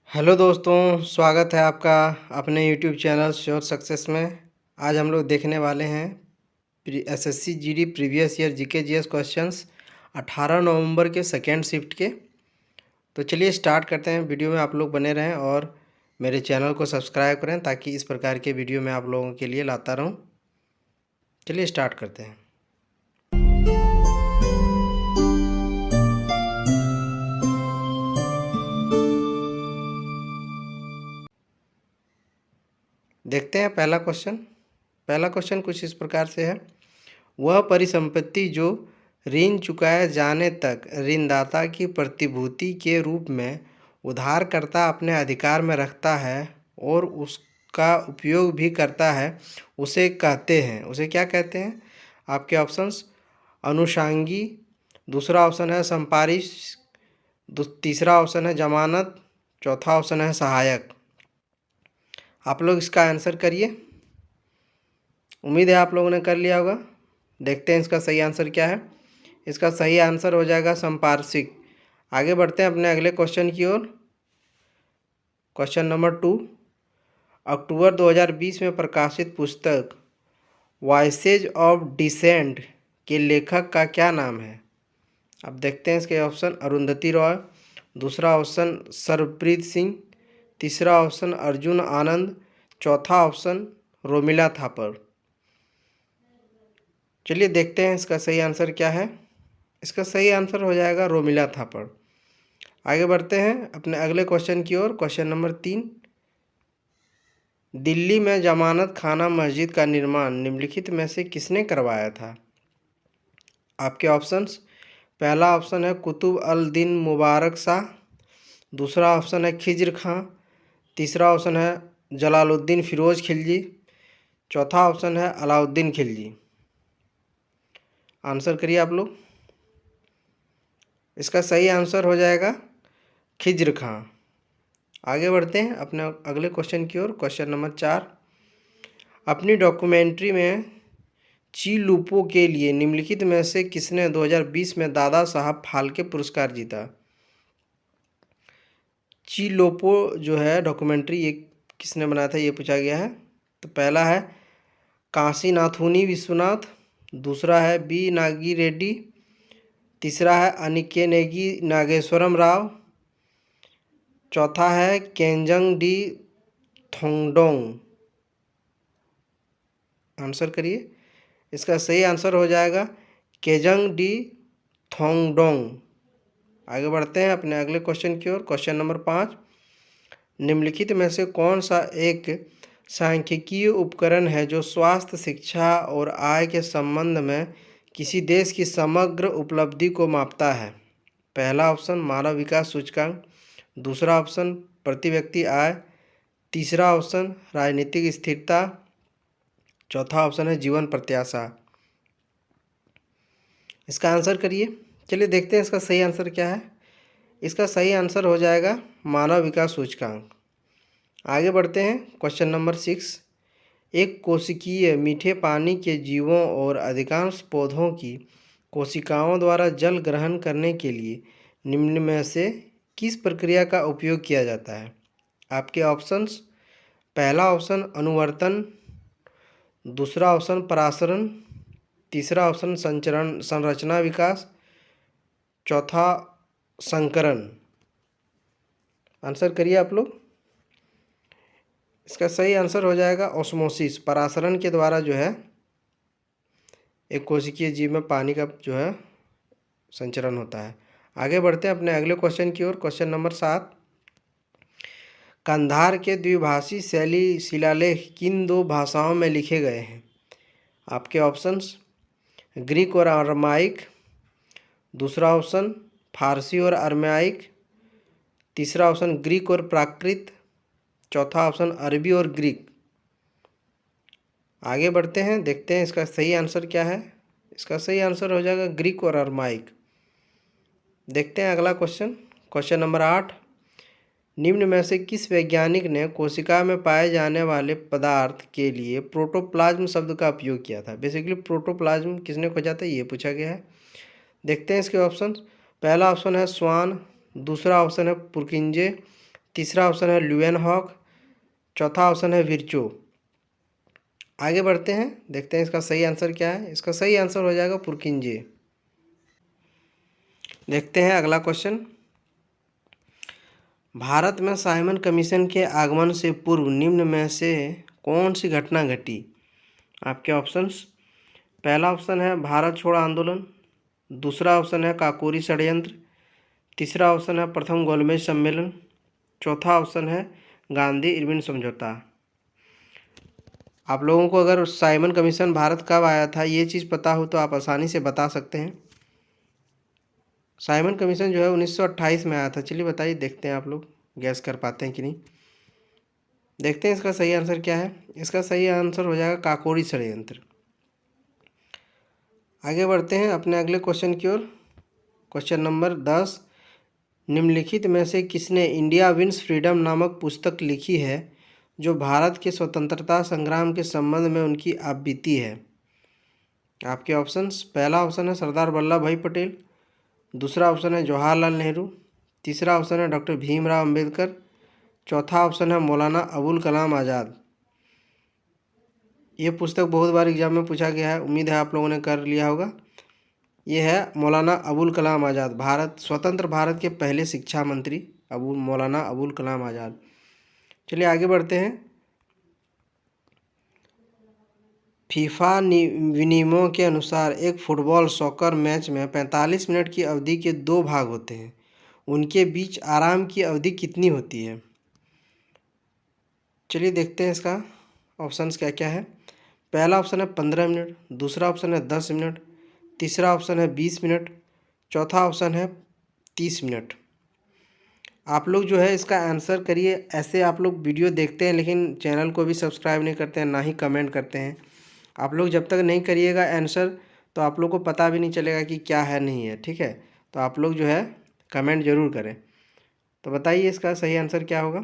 Hello दोस्तों, स्वागत है आपका अपने यूट्यूब चैनल श्योर सक्सेस में। आज हम लोग देखने वाले हैं SSC GD previous year GK GS questions 18 नवंबर के सेकेंड शिफ्ट के। तो चलिए स्टार्ट करते हैं। वीडियो में आप लोग बने रहें और मेरे चैनल को सब्सक्राइब करें ताकि इस प्रकार के वीडियो मैं आप लोगों के लिए लाता रहूं। चलिए स्टार्ट करते हैं। देखते हैं पहला क्वेश्चन कुछ इस प्रकार से है। वह परिसंपत्ति जो ऋण चुकाए जाने तक ऋणदाता की प्रतिभूति के रूप में उधारकर्ता अपने अधिकार में रखता है और उसका उपयोग भी करता है, उसे क्या कहते हैं? आपके ऑप्शंस अनुषांगी, दूसरा ऑप्शन है संपारिश, तीसरा ऑप्शन है जमानत, चौथा ऑप्शन है सहायक। आप लोग इसका आंसर करिए। उम्मीद है आप लोगों ने कर लिया होगा। देखते हैं इसका सही आंसर क्या है। इसका सही आंसर हो जाएगा संपार्श्विक। आगे बढ़ते हैं अपने अगले क्वेश्चन की ओर। क्वेश्चन नंबर 2, अक्टूबर 2020 में प्रकाशित पुस्तक वॉइसेज ऑफ डिसेंट के लेखक का क्या नाम है? अब देखते हैं इसके ऑप्शन अरुंधति रॉय, दूसरा ऑप्शन सरप्रीत सिंह, तीसरा ऑप्शन अर्जुन आनंद, चौथा ऑप्शन रोमिला थापर। चलिए देखते हैं इसका सही आंसर क्या है। इसका सही आंसर हो जाएगा रोमिला थापर। आगे बढ़ते हैं अपने अगले क्वेश्चन की ओर। क्वेश्चन नंबर 3, दिल्ली में जमानत खाना मस्जिद का निर्माण निम्नलिखित में से किसने करवाया था? आपके ऑप्शंस, पहला ऑप्शन है कुतुब अल दीन मुबारक शाह, दूसरा ऑप्शन है खिज्र खां, तीसरा ऑप्शन है जलालुद्दीन फिरोज खिलजी, चौथा ऑप्शन है अलाउद्दीन खिलजी। आंसर करिए आप लोग। इसका सही आंसर हो जाएगा खिज्र खां। आगे बढ़ते हैं अपने अगले क्वेश्चन की ओर। क्वेश्चन नंबर 4, अपनी डॉक्यूमेंट्री में ची लूपो के लिए निम्नलिखित में से किसने 2020 में दादा साहब फाल्के पुरस्कार जीता? ची लोपो जो है डॉक्यूमेंट्री, ये किसने बनाया था ये पूछा गया है। तो पहला है काशीनाथुनी विश्वनाथ, दूसरा है बी नागी रेड्डी, तीसरा है अनिकेनेगी नागेश्वरम राव, चौथा है केंजंग डी थोंगडोंग। आंसर करिए। इसका सही आंसर हो जाएगा केजंग डी थोंगडोंग। आगे बढ़ते हैं अपने अगले क्वेश्चन की ओर। क्वेश्चन नंबर 5, निम्नलिखित में से कौन सा एक सांख्यिकीय उपकरण है जो स्वास्थ्य, शिक्षा और आय के संबंध में किसी देश की समग्र उपलब्धि को मापता है? पहला ऑप्शन मानव विकास सूचकांक, दूसरा ऑप्शन प्रति व्यक्ति आय, तीसरा ऑप्शन राजनीतिक स्थिरता, चौथा ऑप्शन है जीवन प्रत्याशा। इसका आंसर करिए। चलिए देखते हैं इसका सही आंसर क्या है। इसका सही आंसर हो जाएगा मानव विकास सूचकांक। आगे बढ़ते हैं क्वेश्चन नंबर 6, एक कोशिकीय मीठे पानी के जीवों और अधिकांश पौधों की कोशिकाओं द्वारा जल ग्रहण करने के लिए निम्न में से किस प्रक्रिया का उपयोग किया जाता है? आपके ऑप्शंस, पहला ऑप्शन अनुवर्तन, दूसरा ऑप्शन परासरण, तीसरा ऑप्शन संरचना विकास, चौथा संकरण। आंसर करिए आप लोग। इसका सही आंसर हो जाएगा ऑस्मोसिस। परासरण के द्वारा जो है एक कोशिकीय जीव में पानी का जो है संचरण होता है। आगे बढ़ते हैं अपने अगले क्वेश्चन की ओर। क्वेश्चन नंबर 7, कंधार के द्विभाषी शैली शिलालेख किन दो भाषाओं में लिखे गए हैं? आपके ऑप्शंस ग्रीक और अरमाइक, दूसरा ऑप्शन फारसी और अरमाइक, तीसरा ऑप्शन ग्रीक और प्राकृत, चौथा ऑप्शन अरबी और ग्रीक। आगे बढ़ते हैं, देखते हैं इसका सही आंसर क्या है। इसका सही आंसर हो जाएगा ग्रीक और अरमाइक। देखते हैं अगला क्वेश्चन। क्वेश्चन नंबर 8, निम्न में से किस वैज्ञानिक ने कोशिका में पाए जाने वाले पदार्थ के लिए प्रोटोप्लाज्म शब्द का उपयोग किया था? बेसिकली प्रोटोप्लाज्म किसने खोजा था ये पूछा गया है। देखते हैं इसके ऑप्शन। पहला ऑप्शन है स्वान, दूसरा ऑप्शन है पुरकिंजे, तीसरा ऑप्शन है ल्यूएनहॉक, चौथा ऑप्शन है विर्चो। आगे बढ़ते हैं, देखते हैं इसका सही आंसर क्या है। इसका सही आंसर हो जाएगा पुरकिंजे। देखते हैं अगला क्वेश्चन। भारत में साइमन कमीशन के आगमन से पूर्व निम्न में से कौन सी घटना घटी? आपके ऑप्शंस, पहला ऑप्शन है भारत छोड़ो आंदोलन, दूसरा ऑप्शन है काकोरी षड्यंत्र, तीसरा ऑप्शन है प्रथम गोलमेज सम्मेलन, चौथा ऑप्शन है गांधी इरविन समझौता। आप लोगों को अगर साइमन कमीशन भारत कब आया था ये चीज़ पता हो तो आप आसानी से बता सकते हैं। साइमन कमीशन जो है 1928 में आया था। चलिए बताइए, देखते हैं आप लोग गैस कर पाते हैं कि नहीं। देखते हैं इसका सही आंसर क्या है। इसका सही आंसर हो जाएगा काकोरी षड्यंत्र। आगे बढ़ते हैं अपने अगले क्वेश्चन की ओर। क्वेश्चन नंबर 10, निम्नलिखित में से किसने इंडिया विंस फ्रीडम नामक पुस्तक लिखी है जो भारत के स्वतंत्रता संग्राम के संबंध में उनकी आप बीती है? आपके ऑप्शंस, पहला ऑप्शन है सरदार वल्लभ भाई पटेल, दूसरा ऑप्शन है जवाहरलाल नेहरू, तीसरा ऑप्शन है डॉक्टर भीमराव अंबेडकर, चौथा ऑप्शन है मौलाना अबुल कलाम आज़ाद। ये पुस्तक बहुत बार एग्जाम में पूछा गया है, उम्मीद है आप लोगों ने कर लिया होगा। ये है मौलाना अबुल कलाम आज़ाद, स्वतंत्र भारत के पहले शिक्षा मंत्री मौलाना अबुल कलाम आज़ाद। चलिए आगे बढ़ते हैं। फीफा विनियमों के अनुसार एक फुटबॉल सॉकर मैच में 45 मिनट की अवधि के 2 भाग होते हैं, उनके बीच आराम की अवधि कितनी होती है? चलिए देखते हैं इसका ऑप्शंस क्या क्या है। पहला ऑप्शन है 15 मिनट, दूसरा ऑप्शन है 10 मिनट, तीसरा ऑप्शन है 20 मिनट, चौथा ऑप्शन है 30 मिनट। आप लोग जो है इसका आंसर करिए। ऐसे आप लोग वीडियो देखते हैं लेकिन चैनल को भी सब्सक्राइब नहीं करते हैं, ना ही कमेंट करते हैं। आप लोग जब तक नहीं करिएगा आंसर तो आप लोग को पता भी नहीं चलेगा कि क्या है नहीं है, ठीक है। तो आप लोग जो है कमेंट ज़रूर करें। तो बताइए इसका सही आंसर क्या होगा।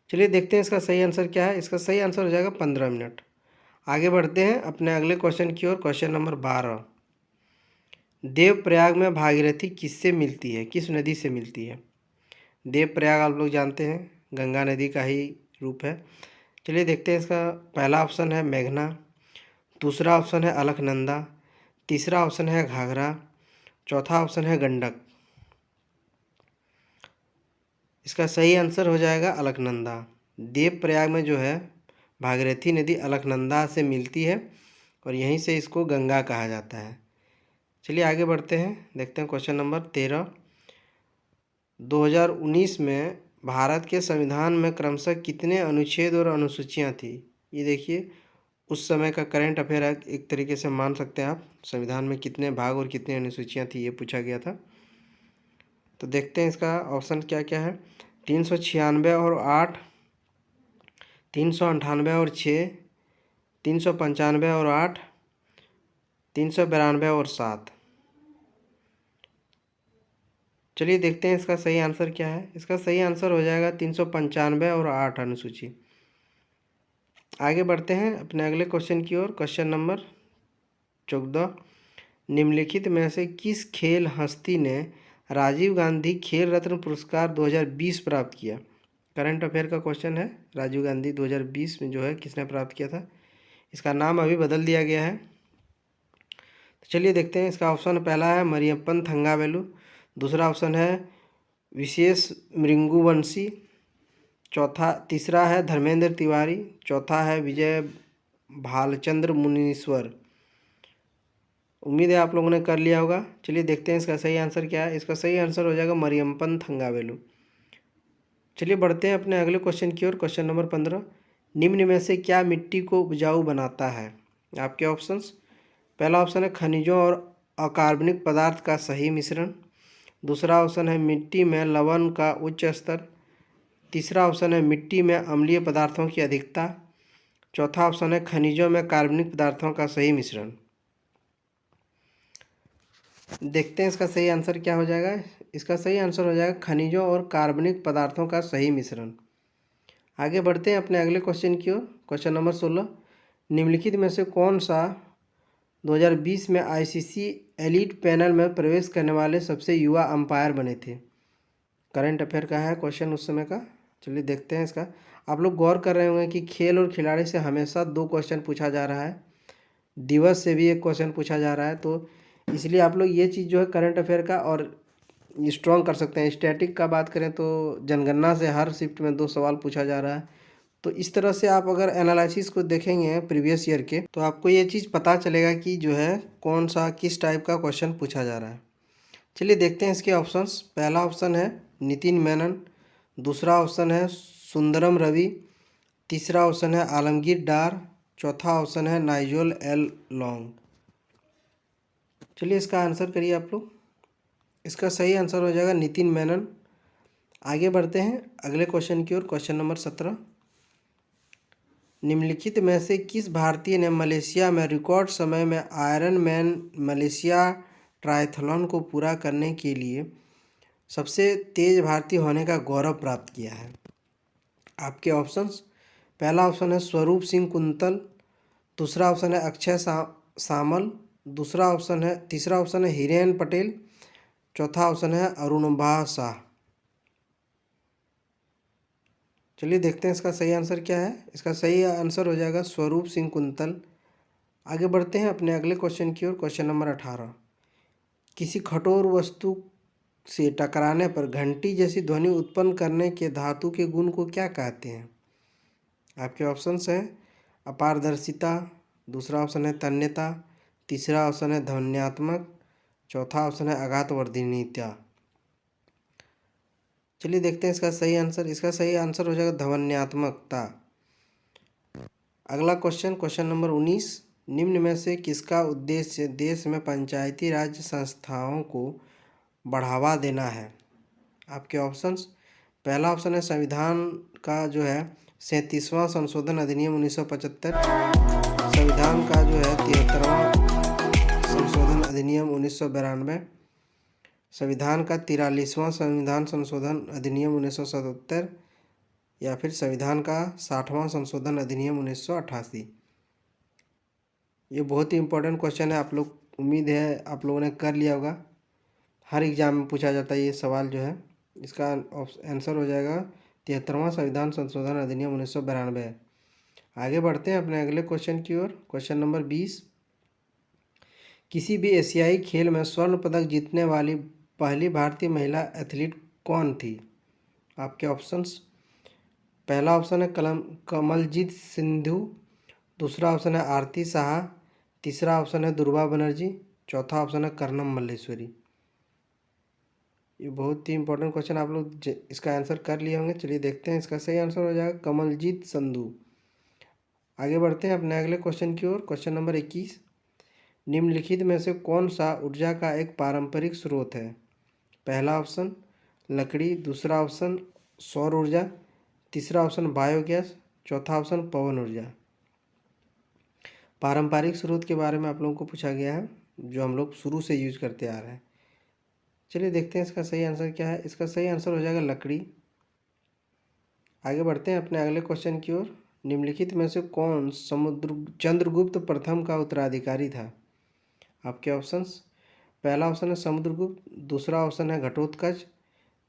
चलिए देखते हैं इसका सही आंसर क्या है। इसका सही आंसर हो जाएगा 15 मिनट। आगे बढ़ते हैं अपने अगले क्वेश्चन की ओर। क्वेश्चन नंबर 12, देवप्रयाग में भागीरथी किससे मिलती है, किस नदी से मिलती है? देवप्रयाग आप लोग जानते हैं गंगा नदी का ही रूप है। चलिए देखते हैं इसका पहला ऑप्शन है मेघना, दूसरा ऑप्शन है अलकनंदा, तीसरा ऑप्शन है घाघरा, चौथा ऑप्शन है गंडक। इसका सही आंसर हो जाएगा अलकनंदा। देवप्रयाग में जो है भागीरथी नदी अलकनंदा से मिलती है और यहीं से इसको गंगा कहा जाता है। चलिए आगे बढ़ते हैं, देखते हैं क्वेश्चन नंबर 13, 2019 में भारत के संविधान में क्रमशः कितने अनुच्छेद और अनुसूचियाँ थी? ये देखिए उस समय का करंट अफेयर है, एक तरीके से मान सकते हैं आप। संविधान में कितने भाग और कितनी अनुसूचियाँ थी ये पूछा गया था। तो देखते हैं इसका ऑप्शन क्या क्या है। 396 और 8, 398 और 6, 395 और 8, 392 और 7। चलिए देखते हैं इसका सही आंसर क्या है। इसका सही आंसर हो जाएगा 395 और 8 अनुसूची। आगे बढ़ते हैं अपने अगले क्वेश्चन की ओर। क्वेश्चन नंबर 14, निम्नलिखित में से किस खेल हस्ती ने राजीव गांधी खेल रत्न पुरस्कार 2020 प्राप्त किया? करंट अफेयर का क्वेश्चन है। राजीव गांधी 2020 में जो है किसने प्राप्त किया था? इसका नाम अभी बदल दिया गया है। तो चलिए देखते हैं इसका ऑप्शन पहला है मरियप्पन थंगावेलु, दूसरा ऑप्शन है विशेष मृंगुवंशी, तीसरा है धर्मेंद्र तिवारी, चौथा है विजय भालचंद्र मुनीश्वर। उम्मीद है आप लोगों ने कर लिया होगा। चलिए देखते हैं इसका सही आंसर क्या है। इसका सही आंसर हो जाएगा मरियप्पन थंगावेलु। चलिए बढ़ते हैं अपने अगले क्वेश्चन की ओर। क्वेश्चन नंबर 15, निम्न में से क्या मिट्टी को उपजाऊ बनाता है? आपके ऑप्शंस, पहला ऑप्शन है खनिजों और अकार्बनिक पदार्थ का सही मिश्रण, दूसरा ऑप्शन है मिट्टी में लवण का उच्च स्तर, तीसरा ऑप्शन है मिट्टी में अम्लीय पदार्थों की अधिकता, चौथा ऑप्शन है खनिजों में कार्बनिक पदार्थों का सही मिश्रण। देखते हैं इसका सही आंसर क्या हो जाएगा। इसका सही आंसर हो जाएगा खनिजों और कार्बनिक पदार्थों का सही मिश्रण। आगे बढ़ते हैं अपने अगले क्वेश्चन की ओर। क्वेश्चन नंबर 16, निम्नलिखित में से कौन सा 2020 में आईसीसी एलीट पैनल में प्रवेश करने वाले सबसे युवा अंपायर बने थे? करंट अफेयर का है क्वेश्चन उस समय का। चलिए देखते हैं इसका। आप लोग गौर कर रहे होंगे कि खेल और खिलाड़ी से हमेशा 2 क्वेश्चन पूछा जा रहा है, दिवस से भी 1 क्वेश्चन पूछा जा रहा है। तो इसलिए आप लोग ये चीज़ जो है करंट अफेयर का और स्ट्रॉन्ग कर सकते हैं। स्टैटिक का बात करें तो जनगणना से हर शिफ्ट में 2 सवाल पूछा जा रहा है। तो इस तरह से आप अगर एनालिसिस को देखेंगे प्रीवियस ईयर के, तो आपको ये चीज़ पता चलेगा कि जो है कौन सा किस टाइप का क्वेश्चन पूछा जा रहा है। चलिए देखते हैं इसके ऑप्शंस। पहला ऑप्शन है नितिन मेनन, दूसरा ऑप्शन है सुंदरम रवि, तीसरा ऑप्शन है आलमगीर डार, चौथा ऑप्शन है नाइजोल एल लॉन्ग। चलिए इसका आंसर करिए आप लोग। इसका सही आंसर हो जाएगा नितिन मेनन। आगे बढ़ते हैं अगले क्वेश्चन की ओर। क्वेश्चन नंबर 17, निम्नलिखित में से किस भारतीय ने मलेशिया में रिकॉर्ड समय में आयरन मैन मलेशिया ट्रायथलॉन को पूरा करने के लिए सबसे तेज भारतीय होने का गौरव प्राप्त किया है? आपके ऑप्शंस, पहला ऑप्शन है स्वरूप सिंह कुंतल, दूसरा ऑप्शन है अक्षय सामल, तीसरा ऑप्शन है हिरेन पटेल, चौथा ऑप्शन है अरुणभा शाह। चलिए देखते हैं इसका सही आंसर क्या है। इसका सही आंसर हो जाएगा स्वरूप सिंह कुंतल। आगे बढ़ते हैं अपने अगले क्वेश्चन की ओर। क्वेश्चन नंबर 18, किसी कठोर वस्तु से टकराने पर घंटी जैसी ध्वनि उत्पन्न करने के धातु के गुण को क्या कहते हैं? आपके ऑप्शंस हैं अपारदर्शिता, दूसरा ऑप्शन है तन्यता, तीसरा ऑप्शन है ध्वन्यात्मक, चौथा ऑप्शन है आघातवर्धनीयता। चलिए देखते हैं इसका सही आंसर। इसका सही आंसर हो जाएगा ध्वन्यात्मकता। अगला क्वेश्चन, क्वेश्चन नंबर 19, निम्न में से किसका उद्देश्य देश में पंचायती राज संस्थाओं को बढ़ावा देना है? आपके ऑप्शंस, पहला ऑप्शन है संविधान का जो है 37वां संशोधन अधिनियम 1975, संविधान का जो है 73वां संशोधन अधिनियम 1992, संविधान का 43वां संविधान संशोधन अधिनियम 1977, या फिर संविधान का 60वां संशोधन अधिनियम 1988। ये बहुत ही इंपॉर्टेंट क्वेश्चन है। आप लोग, उम्मीद है आप लोगों ने कर लिया होगा। हर एग्जाम में पूछा जाता है ये सवाल जो है। इसका आंसर हो जाएगा 73वां संविधान संशोधन अधिनियम 1992। आगे बढ़ते हैं अपने अगले क्वेश्चन की ओर। क्वेश्चन नंबर 20, किसी भी एशियाई खेल में स्वर्ण पदक जीतने वाली पहली भारतीय महिला एथलीट कौन थी? आपके ऑप्शंस, पहला ऑप्शन है कमलजीत सिंधु, दूसरा ऑप्शन है आरती साहा, तीसरा ऑप्शन है दुर्गा बनर्जी, चौथा ऑप्शन है कर्णम मल्लेश्वरी। ये बहुत ही इंपॉर्टेंट क्वेश्चन, आप लोग इसका आंसर कर लिए होंगे। चलिए देखते हैं इसका सही आंसर हो जाएगा कमलजीत संधू। आगे बढ़ते हैं अपने अगले क्वेश्चन की ओर। क्वेश्चन नंबर 21, निम्नलिखित में से कौन सा ऊर्जा का एक पारंपरिक स्रोत है? पहला ऑप्शन लकड़ी, दूसरा ऑप्शन सौर ऊर्जा, तीसरा ऑप्शन बायोगैस, चौथा ऑप्शन पवन ऊर्जा। पारंपरिक स्रोत के बारे में आप लोगों को पूछा गया है, जो हम लोग शुरू से यूज करते आ रहे हैं। चलिए देखते हैं इसका सही आंसर क्या है। इसका सही आंसर हो जाएगा लकड़ी। आगे बढ़ते हैं अपने अगले क्वेश्चन की ओर। निम्नलिखित में से कौन चंद्रगुप्त प्रथम का उत्तराधिकारी था? आपके ऑप्शंस, पहला ऑप्शन है समुद्रगुप्त, दूसरा ऑप्शन है घटोत्कच,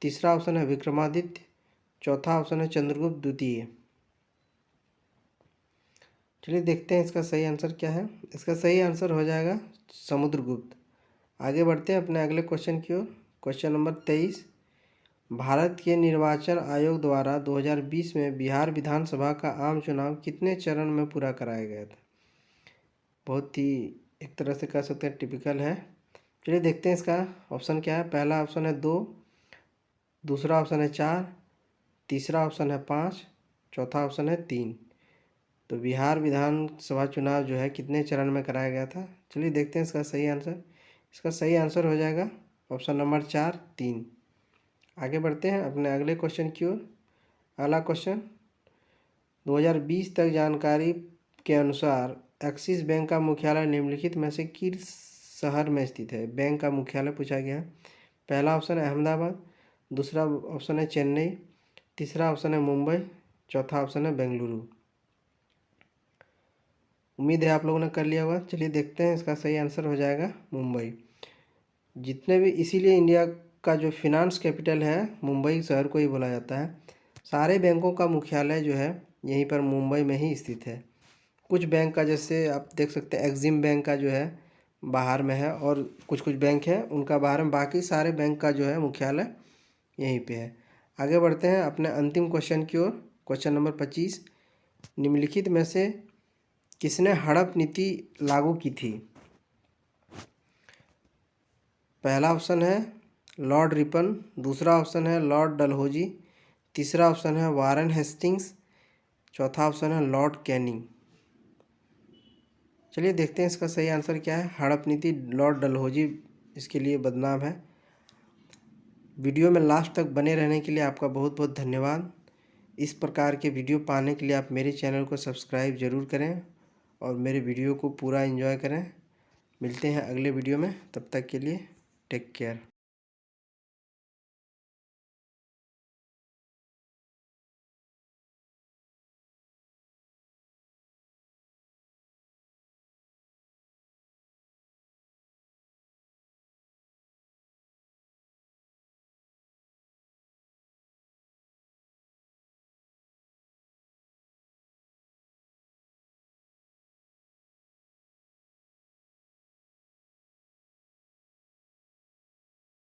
तीसरा ऑप्शन है विक्रमादित्य, चौथा ऑप्शन है चंद्रगुप्त द्वितीय। चलिए देखते हैं इसका सही आंसर क्या है। इसका सही आंसर हो जाएगा समुद्रगुप्त। आगे बढ़ते हैं अपने अगले क्वेश्चन की ओर। क्वेश्चन नंबर 23, भारत के निर्वाचन आयोग द्वारा 2020 में बिहार विधानसभा का आम चुनाव कितने चरण में पूरा कराया गया था? बहुत ही एक तरह से कह सकते हैं टिपिकल है। चलिए देखते हैं इसका ऑप्शन क्या है। पहला ऑप्शन है 2, दूसरा ऑप्शन है 4, तीसरा ऑप्शन है 5, चौथा ऑप्शन है 3। तो बिहार विधानसभा चुनाव जो है कितने चरण में कराया गया था? चलिए देखते हैं इसका सही आंसर। इसका सही आंसर हो जाएगा ऑप्शन नंबर 4, 3। आगे बढ़ते हैं अपने अगले क्वेश्चन की ओर। अगला क्वेश्चन, 2020 तक जानकारी के अनुसार एक्सिस बैंक का मुख्यालय निम्नलिखित में से किस शहर में स्थित है? बैंक का मुख्यालय पूछा गया है। पहला ऑप्शन है अहमदाबाद, दूसरा ऑप्शन है चेन्नई, तीसरा ऑप्शन है मुंबई, चौथा ऑप्शन है बेंगलुरु। उम्मीद है आप लोगों ने कर लिया होगा। चलिए देखते हैं इसका सही आंसर हो जाएगा मुंबई। जितने भी, इसीलिए इंडिया का जो फिनांस कैपिटल है मुंबई शहर को ही बोला जाता है। सारे बैंकों का मुख्यालय जो है यहीं पर मुंबई में ही स्थित है। कुछ बैंक का जैसे आप देख सकते हैं एक्सिम बैंक का जो है बाहर में है और कुछ कुछ बैंक है उनका बाहर में, बाकी सारे बैंक का जो है मुख्यालय यहीं पे है। आगे बढ़ते हैं अपने अंतिम क्वेश्चन की ओर। क्वेश्चन नंबर 25, निम्नलिखित में से किसने हड़प नीति लागू की थी? पहला ऑप्शन है लॉर्ड रिपन, दूसरा ऑप्शन है लॉर्ड डलहौजी, तीसरा ऑप्शन है वारेन हेस्टिंग्स, चौथा ऑप्शन है लॉर्ड कैनिंग। चलिए देखते हैं इसका सही आंसर क्या है। हड़प नीति लॉर्ड डलहौजी इसके लिए बदनाम है। वीडियो में लास्ट तक बने रहने के लिए आपका बहुत बहुत धन्यवाद। इस प्रकार के वीडियो पाने के लिए आप मेरे चैनल को सब्सक्राइब ज़रूर करें और मेरे वीडियो को पूरा एंजॉय करें। मिलते हैं अगले वीडियो में, तब तक के लिए टेक केयर।